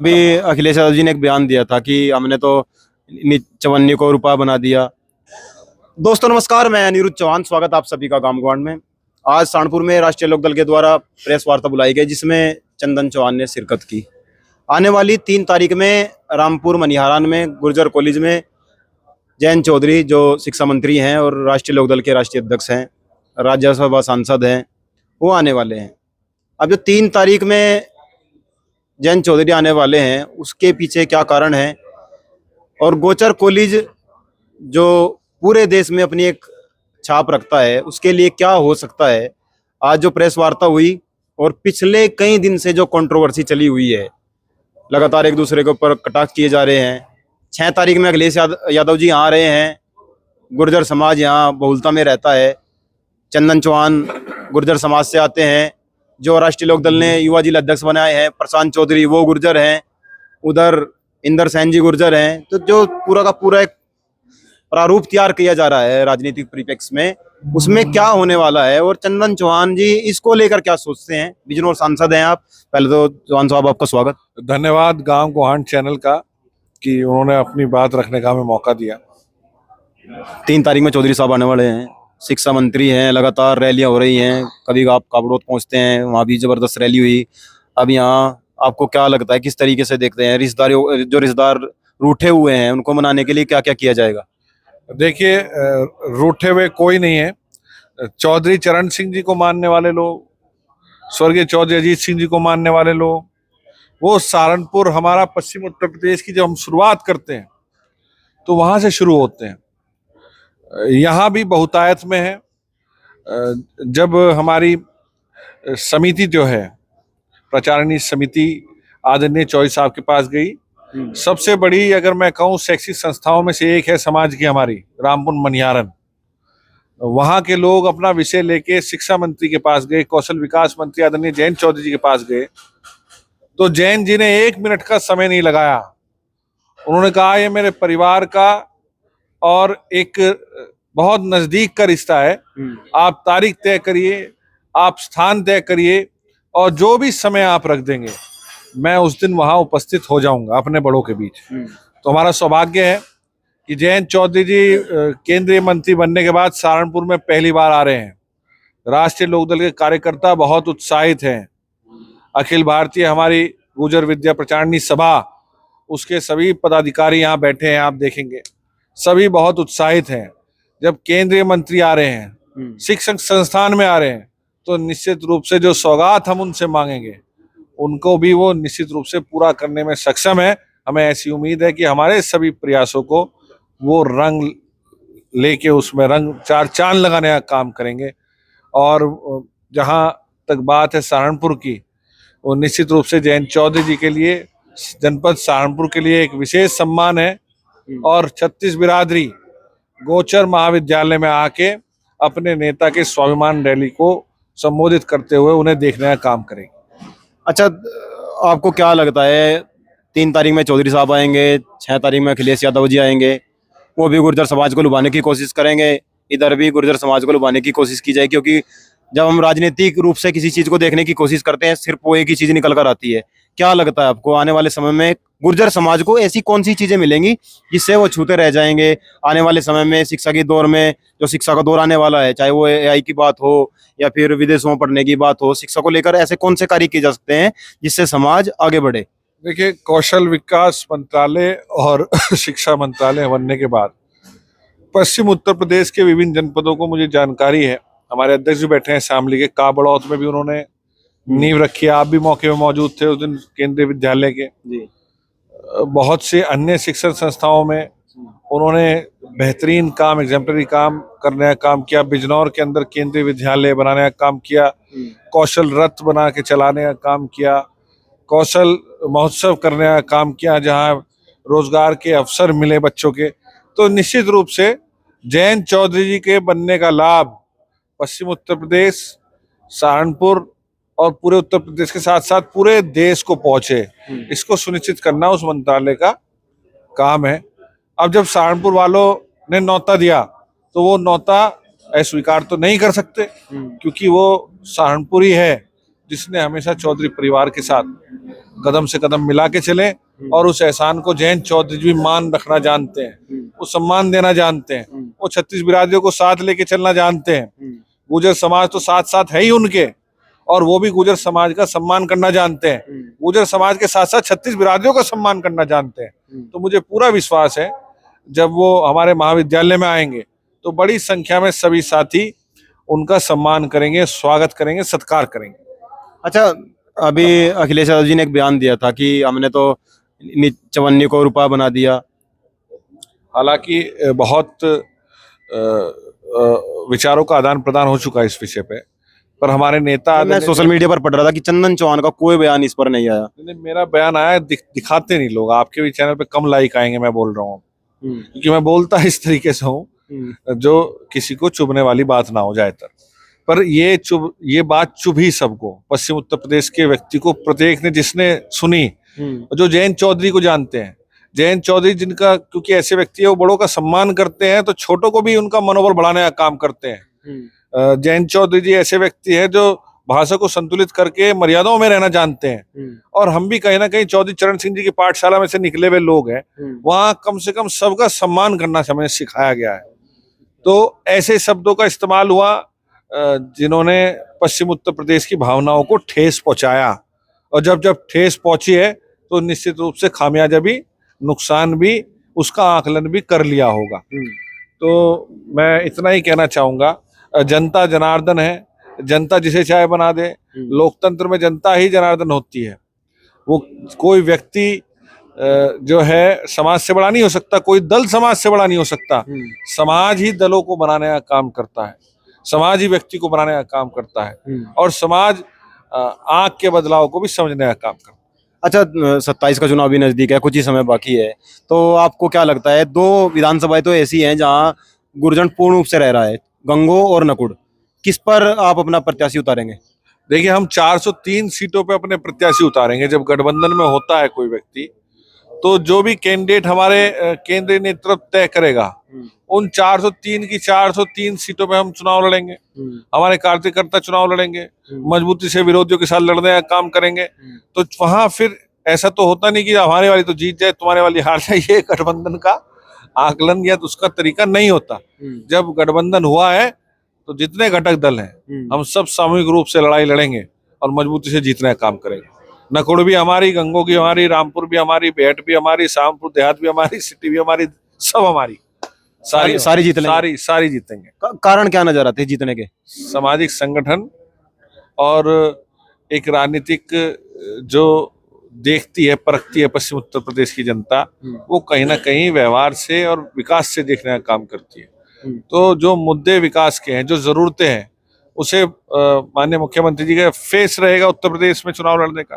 अभी अखिलेश यादव जी ने एक बयान दिया था कि हमने तो चवन्नी को रुपया बना दिया। दोस्तों नमस्कार, मैं अनिरुद्ध चौहान, स्वागत आप सभी का गामगवांड में। आज सहारनपुर में राष्ट्रीय लोकदल के द्वारा प्रेस वार्ता बुलाई गई जिसमें चंदन चौहान ने शिरकत की। आने वाली 3 तारीख में रामपुर मनिहारान में गुर्जर कॉलेज में जयंत चौधरी जो शिक्षा मंत्री हैं और राष्ट्रीय लोकदल के राष्ट्रीय अध्यक्ष हैं, राज्यसभा सांसद हैं, वो आने वाले हैं। अब जो 3 तारीख में जयंत चौधरी आने वाले हैं उसके पीछे क्या कारण है, और गोचर कॉलेज जो पूरे देश में अपनी एक छाप रखता है उसके लिए क्या हो सकता है। आज जो प्रेस वार्ता हुई और पिछले कई दिन से जो कंट्रोवर्सी चली हुई है, लगातार एक दूसरे के ऊपर कटाक्ष किए जा रहे हैं। 6 तारीख में अखिलेश यादव जी आ रहे हैं। गुर्जर समाज यहाँ बहुलता में रहता है। चंदन चौहान गुर्जर समाज से आते हैं। जो राष्ट्रीय लोकदल ने युवा जिला अध्यक्ष बनाए हैं प्रशांत चौधरी, वो गुर्जर हैं। उधर इंदर सैन जी गुर्जर हैं। तो जो पूरा का पूरा एक प्रारूप तैयार किया जा रहा है राजनीतिक परिप्रेक्ष्य में, उसमें क्या होने वाला है और चंदन चौहान जी इसको लेकर क्या सोचते हैं। बिजनौर सांसद हैं आप। पहले तो चौहान साहब आपका स्वागत। धन्यवाद गामगवांड चैनल का कि उन्होंने अपनी बात रखने का हमें मौका दिया। 3 तारीख में चौधरी साहब आने वाले हैं, शिक्षा मंत्री हैं। लगातार रैलियां हो रही हैं, कभी आप काबड़ोद पहुंचते हैं, वहाँ भी जबरदस्त रैली हुई। अब यहाँ आपको क्या लगता है, किस तरीके से देखते हैं रिश्तेदार रूठे हुए हैं उनको मनाने के लिए क्या क्या किया जाएगा? देखिए, रूठे हुए कोई नहीं है। चौधरी चरण सिंह जी को मानने वाले लोग, स्वर्गीय चौधरी अजीत सिंह जी को मानने वाले लोग, वो सहारनपुर हमारा पश्चिम उत्तर प्रदेश की जब हम शुरुआत करते हैं तो वहां से शुरू होते हैं। यहाँ भी बहुतायत में है। जब हमारी समिति जो है प्रचारणी समिति आदरणीय चौधरी साहब के पास गई, सबसे बड़ी अगर मैं कहूँ शैक्षिक संस्थाओं में से एक है समाज की हमारी रामपुर मनिहारन। वहाँ के लोग अपना विषय लेके शिक्षा मंत्री के पास गए, कौशल विकास मंत्री आदरणीय जयंत चौधरी जी के पास गए। तो जयंत जी ने 1 मिनट का समय नहीं लगाया। उन्होंने कहा ये मेरे परिवार का और एक बहुत नजदीक का रिश्ता है। आप तारीख तय करिए, आप स्थान तय करिए, और जो भी समय आप रख देंगे मैं उस दिन वहां उपस्थित हो जाऊंगा अपने बड़ों के बीच। तो हमारा सौभाग्य है कि जयंत चौधरी जी केंद्रीय मंत्री बनने के बाद सहारनपुर में पहली बार आ रहे हैं। राष्ट्रीय लोकदल के कार्यकर्ता बहुत उत्साहित हैं। अखिल भारतीय हमारी गुर्जर विद्या प्रचारणी सभा, उसके सभी पदाधिकारी यहाँ बैठे हैं, आप देखेंगे सभी बहुत उत्साहित हैं। जब केंद्रीय मंत्री आ रहे हैं, शिक्षक संस्थान में आ रहे हैं, तो निश्चित रूप से जो सौगात हम उनसे मांगेंगे उनको भी वो निश्चित रूप से पूरा करने में सक्षम है। हमें ऐसी उम्मीद है कि हमारे सभी प्रयासों को वो रंग लेके उसमें रंग चार चांद लगाने का काम करेंगे। और जहां तक बात है सहारनपुर की, वो निश्चित रूप से जयंत चौधरी जी के लिए, जनपद सहारनपुर के लिए एक विशेष सम्मान है। और 36 बिरादरी गोचर महाविद्यालय में आके अपने नेता के स्वाभिमान रैली को संबोधित करते हुए उन्हें देखने का काम करेंगे। अच्छा, आपको क्या लगता है 3 तारीख में चौधरी साहब आएंगे, 6 तारीख में अखिलेश यादव जी आएंगे, वो भी गुर्जर समाज को लुभाने की कोशिश करेंगे, इधर भी गुर्जर समाज को लुभाने की कोशिश की जाए? क्योंकि जब हम राजनीतिक रूप से किसी चीज को देखने की कोशिश करते हैं सिर्फ वो एक ही चीज निकल कर आती है। क्या लगता है आपको आने वाले समय में गुर्जर समाज को ऐसी कौन सी चीजें मिलेंगी जिससे वो छूते रह जाएंगे? आने वाले समय में शिक्षा के दौर में जो शिक्षा का दौर आने वाला है, चाहे वो AI की बात हो या फिर विदेशों में पढ़ने की बात हो, शिक्षा को लेकर ऐसे कौन से कार्य किए जा सकते हैं जिससे समाज आगे बढ़े? देखिए, कौशल विकास मंत्रालय और शिक्षा मंत्रालय बनने के बाद पश्चिम उत्तर प्रदेश के विभिन्न जनपदों को मुझे जानकारी है। हमारे अध्यक्ष भी बैठे हैं शामली के, काबड़ौद में भी उन्होंने नींव रखी है। आप भी मौके में मौजूद थे उस दिन केंद्रीय विद्यालय के। जी। बहुत से अन्य शिक्षण संस्थाओं में उन्होंने बेहतरीन काम, एग्जाम्पलरी काम करने का काम किया। बिजनौर के अंदर केंद्रीय विद्यालय बनाने का काम किया, कौशल रथ बना के चलाने का काम किया, कौशल महोत्सव करने का काम किया जहां रोजगार के अवसर मिले बच्चों के। तो निश्चित रूप से जयंत चौधरी जी के बनने का लाभ पश्चिम उत्तर प्रदेश, सहारनपुर और पूरे उत्तर प्रदेश के साथ साथ पूरे देश को पहुंचे, इसको सुनिश्चित करना उस मंत्रालय का काम है। अब जब सहारनपुर वालों ने न्योता दिया तो वो न्योता अस्वीकार तो नहीं कर सकते, क्योंकि वो सहारनपुर ही है जिसने हमेशा चौधरी परिवार के साथ कदम से कदम मिला के चले और उस एहसान को जयंत चौधरी जी भी मान रखना जानते हैं, वो सम्मान देना जानते हैं, वो 36 बिरादरियों को साथ लेके चलना जानते हैं। गुर्जर समाज तो साथ साथ है ही उनके, और वो भी गुर्जर समाज का सम्मान करना जानते हैं। गुर्जर समाज के साथ साथ 36 बिरादरियों का सम्मान करना जानते हैं। तो मुझे पूरा विश्वास है जब वो हमारे महाविद्यालय में आएंगे तो बड़ी संख्या में सभी साथी उनका सम्मान करेंगे, स्वागत करेंगे, सत्कार करेंगे। अच्छा, अभी अखिलेश यादव जी ने एक बयान दिया था कि हमने तो चवन्नी को रुपया बना दिया। हालांकि बहुत विचारों का आदान प्रदान हो चुका है इस विषय पे, पर हमारे नेता मैं सोशल मीडिया पर पढ़ रहा था कि चंदन चौहान का कोई बयान इस पर नहीं आया। मेरा बयान आया, दिखाते नहीं लोग। आपके भी चैनल पे कम लाइक आएंगे, मैं बोल रहा हूँ, क्योंकि मैं बोलता इस तरीके से हूँ जो किसी को चुभने वाली बात ना हो जाए। पर ये बात चुभी सबको, पश्चिम उत्तर प्रदेश के व्यक्ति को, प्रत्येक ने जिसने सुनी, जो जयंत चौधरी को जानते हैं, जयंत चौधरी जिनका, क्योंकि ऐसे व्यक्ति है वो बड़ों का सम्मान करते हैं तो छोटों को भी उनका मनोबल बढ़ाने का काम करते हैं। जयंत चौधरी जी ऐसे व्यक्ति है जो भाषा को संतुलित करके मर्यादाओं में रहना जानते हैं, और हम भी कहीं ना कहीं चौधरी चरण सिंह जी की पाठशाला में से निकले हुए लोग हैं। वहां कम से कम सबका सम्मान करना हमें सिखाया गया है। तो ऐसे शब्दों का इस्तेमाल हुआ जिन्होंने पश्चिम उत्तर प्रदेश की भावनाओं को ठेस पहुंचाया, और जब ठेस पहुंची है तो निश्चित रूप से खामियाजा भी, नुकसान भी, उसका आकलन भी कर लिया होगा। तो मैं इतना ही कहना चाहूंगा, जनता जनार्दन है, जनता जिसे चाहे बना दे। लोकतंत्र में जनता ही जनार्दन होती है। वो कोई व्यक्ति जो है समाज से बड़ा नहीं हो सकता, कोई दल समाज से बड़ा नहीं हो सकता। समाज ही दलों को बनाने का काम करता है, समाज ही व्यक्ति को बनाने का काम करता है, और समाज आंख के बदलाव को भी समझने का काम करता है। अच्छा, 27 का चुनाव भी नजदीक है, कुछ ही समय बाकी है, तो आपको क्या लगता है, दो विधानसभाएं तो ऐसी हैं जहां गुर्जर पूर्ण रूप से रह रहा है, गंगो और नकुड़, किस पर आप अपना प्रत्याशी उतारेंगे? देखिए, हम 403 सीटों पे अपने प्रत्याशी उतारेंगे। जब गठबंधन में होता है कोई व्यक्ति, तो जो भी कैंडिडेट हमारे केंद्रीय नेतृत्व तय करेगा, उन 403 की 403 सीटों पे हम चुनाव लड़ेंगे। हमारे कार्यकर्ता चुनाव लड़ेंगे, मजबूती से विरोधियों के साथ लड़ने का काम करेंगे। तो वहां फिर ऐसा तो होता नहीं कि हमारे वाली तो जीत जाए, तुम्हारे वाली हार जाए। ये गठबंधन का आकलन या तो उसका तरीका नहीं होता। जब गठबंधन हुआ है तो जितने घटक दल हैं, हम सब सामूहिक रूप से लड़ाई लड़ेंगे और मजबूती से जीतने का काम करेंगे। नकुड़ भी हमारी, गंगो की हमारी, रामपुर भी हमारी, बेहट भी हमारी, शामपुर देहात भी हमारी, सिटी भी हमारी, सब हमारी, सारी जीतेंगे। सारी जीतेंगे। कारण क्या नजर आते हैं जीतने के? सामाजिक संगठन और एक राजनीतिक जो देखती है, परखती है पश्चिम उत्तर प्रदेश की जनता, वो कहीं ना कहीं व्यवहार से और विकास से देखने का काम करती है। तो जो मुद्दे विकास के हैं, जो जरूरतें हैं, उसे माननीय मुख्यमंत्री जी का फेस रहेगा उत्तर प्रदेश में चुनाव लड़ने का,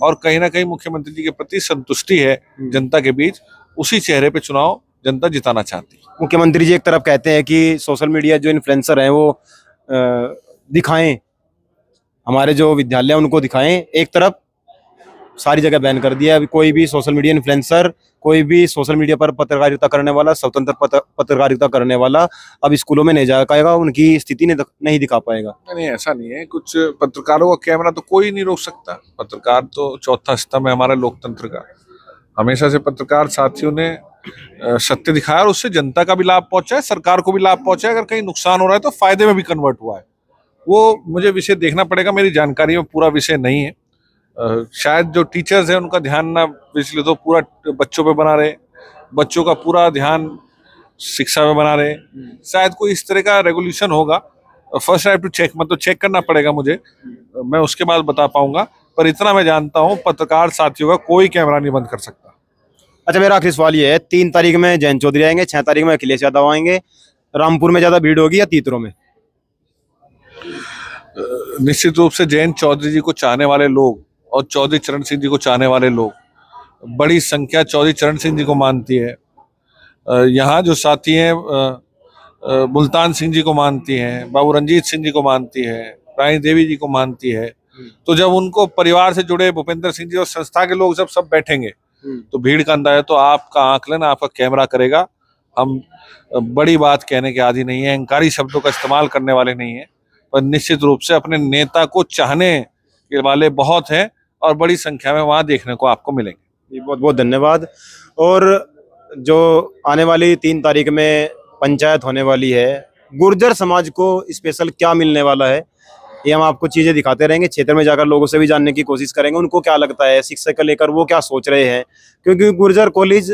और कहीं ना कहीं मुख्यमंत्री जी के प्रति संतुष्टि है जनता के बीच, उसी चेहरे पे चुनाव जनता जिताना चाहती है। मुख्यमंत्री जी एक तरफ कहते हैं कि सोशल मीडिया जो इन्फ्लुएंसर हैं वो दिखाएं, हमारे जो विद्यालय उनको दिखाएं, एक तरफ सारी जगह बैन कर दिया। अभी कोई भी सोशल मीडिया इन्फ्लुएंसर, कोई भी सोशल मीडिया पर पत्रकारिता करने वाला, स्वतंत्र पत्रकारिता करने वाला अब स्कूलों में नहीं जा पाएगा, उनकी स्थिति नहीं दिखा पाएगा। नहीं, ऐसा नहीं है। कुछ पत्रकारों का कैमरा तो कोई नहीं रोक सकता। पत्रकार तो चौथा स्तंभ है हमारा लोकतंत्र का। हमेशा से पत्रकार साथियों ने सत्य दिखाया, और उससे जनता का भी लाभ पहुंचा है, सरकार को भी लाभ पहुंचा है। अगर कहीं नुकसान हो रहा है तो फायदे में भी कन्वर्ट हुआ है। वो मुझे विषय देखना पड़ेगा, मेरी जानकारी में पूरा विषय नहीं है। शायद जो टीचर्स हैं उनका ध्यान ना, इसलिए तो पूरा बच्चों पे बना रहे, बच्चों का पूरा ध्यान शिक्षा में बना रहे। शायद कोई इस तरह का रेगुलेशन होगा। First I have to check, मतलब चेक करना पड़ेगा मुझे, मैं उसके बाद बता पाऊंगा। पर इतना मैं जानता हूँ, पत्रकार साथियों का कोई कैमरा नहीं बंद कर सकता। अच्छा, मेरा आखिरी सवाल ये है, 3 तारीख में जयंत चौधरी आएंगे, 6 तारीख में अखिलेश यादव आएंगे, रामपुर में ज्यादा भीड़ होगी या तीतरों में? निश्चित रूप से जयंत चौधरी जी को चाहने वाले लोग और चौधरी चरण सिंह जी को चाहने वाले लोग, बड़ी संख्या चौधरी चरण सिंह जी को मानती है। यहाँ जो साथी हैं, मुल्तान सिंह जी को मानती हैं, बाबू रंजीत सिंह जी को मानती है, रानी देवी जी को मानती है। तो जब उनको परिवार से जुड़े भूपेंद्र सिंह जी और संस्था के लोग जब सब बैठेंगे तो भीड़ का अंदाजा तो आपका आकलन, आपका कैमरा करेगा। हम बड़ी बात कहने के आदी नहीं है, अहंकारी शब्दों का इस्तेमाल करने वाले नहीं है, पर निश्चित रूप से अपने नेता को चाहने के वाले बहुत हैं और बड़ी संख्या में वहाँ देखने को आपको मिलेंगे। जी, बहुत बहुत धन्यवाद। और जो आने वाली 3 तारीख में पंचायत होने वाली है, गुर्जर समाज को स्पेशल क्या मिलने वाला है, ये हम आपको चीजें दिखाते रहेंगे। क्षेत्र में जाकर लोगों से भी जानने की कोशिश करेंगे, उनको क्या लगता है शिक्षा को लेकर, वो क्या सोच रहे हैं। क्योंकि गुर्जर कॉलेज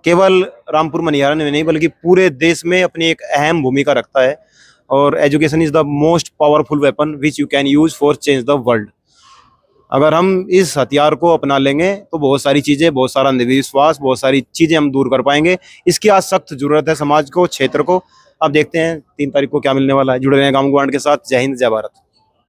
केवल रामपुर मनिहारा में नहीं बल्कि पूरे देश में अपनी एक अहम भूमिका रखता है। और education is the most powerful weapon which you can use for change the world. अगर हम इस हथियार को अपना लेंगे तो बहुत सारी चीजें, बहुत सारा अंधविश्वास, बहुत सारी चीजें हम दूर कर पाएंगे। इसकी आज सख्त जरूरत है समाज को, क्षेत्र को। अब देखते हैं 3 तारीख को क्या मिलने वाला है। जुड़े रहें गांव ग्वांड के साथ। जय हिंद, जय भारत।